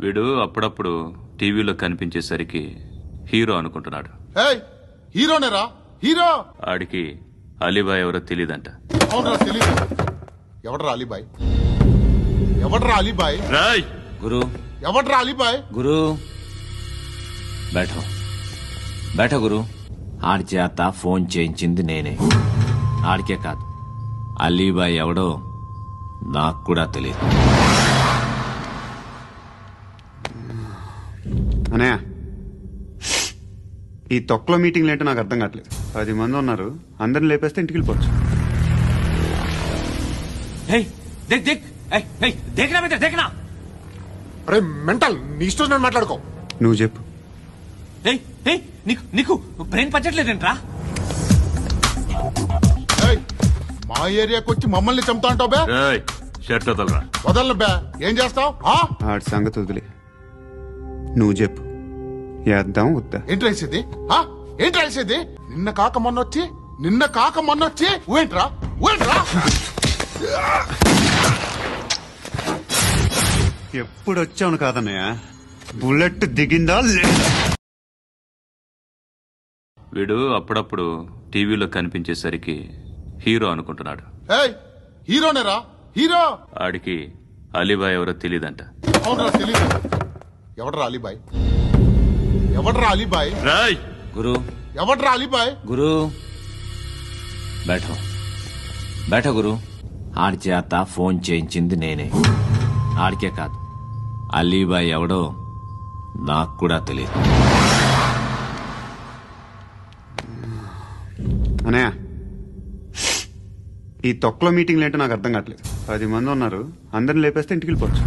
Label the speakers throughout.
Speaker 1: వీడు అప్పుడప్పుడు టీవీలో కనిపించేసరికి హీరో అనుకుంటున్నాడు.
Speaker 2: హీరోనేరా హీరో.
Speaker 1: ఆడికి అలీబాయ్ ఎవరో తెలియదంట.
Speaker 2: అవునరా తెలీదు. ఎవడరా అలీబాయ్? ఎవడరా అలీబాయ్?
Speaker 1: రాయ్
Speaker 3: గురు.
Speaker 2: ఎవడరా అలీబాయ్?
Speaker 3: గురు బైఠో బైఠో గురు. ఆడి చేత ఫోన్ చేయించింది నేనే. ఆడికే కాదు, అలీబాయ్ ఎవడో నాకు కూడా తెలియదు.
Speaker 4: అనయ్య, ఈ తొక్కలో మీటింగ్లు ఏంటో నాకు అర్థం కావట్లేదు. 10 మంది ఉన్నారు, అందరిని లేపేస్తే ఇంటికి వెళ్ళిపోవచ్చు.
Speaker 2: అరే మెంటల్, నీ ఇష్టం నేను మాట్లాడుకో.
Speaker 4: నువ్వు చెప్పు.
Speaker 3: నీకు బ్రెయిన్ పచ్చట్లేదంట్రా?
Speaker 2: మా ఏరియాకి వచ్చి మమ్మల్ని చంపుతా అంటావు బే.
Speaker 1: షర్ట్ వదలరా.
Speaker 2: వదలను బే. ఏం చేస్తావు?
Speaker 4: ఆడి సంగతి వదిలే, నువ్వు చెప్పు. వేద్దాం వద్దా?
Speaker 2: ఏంటి రాసేది? ఏంటి రాసేది? నిన్న కాక మొన్నొచ్చి ఊయంట్రా ఊయంట్రా.
Speaker 4: ఎప్పుడు వచ్చావును కాదన్నయ్య, బుల్లెట్ దిగిందా లేదా?
Speaker 1: వీడు అప్పుడప్పుడు టీవీలో కనిపించేసరికి హీరో అనుకుంటున్నాడు.
Speaker 2: హీరోనేరా హీరో.
Speaker 1: ఆడికి అలీబాయ్ ఎవరో తెలియదంట.
Speaker 2: అవునరా తెలీదు. ఎవడరా అలీబాయ్? ఎవడరా అలీబాయ్?
Speaker 1: రాయ్
Speaker 3: గురు.
Speaker 2: ఎవడరా అలీబాయ్?
Speaker 3: గురు బైఠో బైఠో గురు. ఆడి చేత ఫోన్ చేయించింది నేనే. ఆడికే కాదు, అలీబాయ్ ఎవడో నాకు కూడా తెలియదు.
Speaker 4: అనయ్య, ఈ తొక్కలో మీటింగ్లు ఏంటో నాకు అర్థం కావట్లేదు. 10 మంది ఉన్నారు, అందరిని లేపేస్తే ఇంటికి వెళ్ళిపోవచ్చు.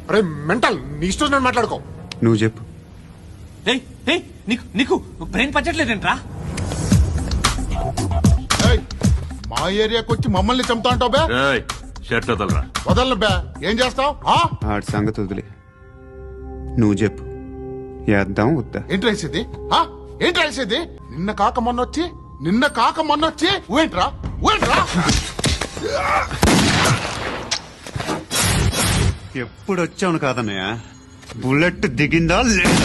Speaker 2: అరే మెంటల్, నీ ఇష్టం నేను మాట్లాడుకో.
Speaker 4: నువ్వు చెప్పు.
Speaker 3: నీకు బ్రెయిన్ పచ్చట్లేదంట్రా?
Speaker 2: మా ఏరియాకి వచ్చి మమ్మల్ని చంపుతా అంటావు బే.
Speaker 1: షర్ట్ వదలరా.
Speaker 2: వదలను బే. ఏం చేస్తావు?
Speaker 4: ఆడి సంగతి వదిలే, నువ్వు చెప్పు. వేద్దాం వద్దా?
Speaker 2: ఏంటి రాసేది? ఏంటి రాసేది? నిన్న కాక మొన్నొచ్చి ఊయంట్రా ఊయంట్రా.
Speaker 4: ఎప్పుడు వచ్చావును కాదన్నయ్య, బుల్లెట్ దిగిందా లేదా?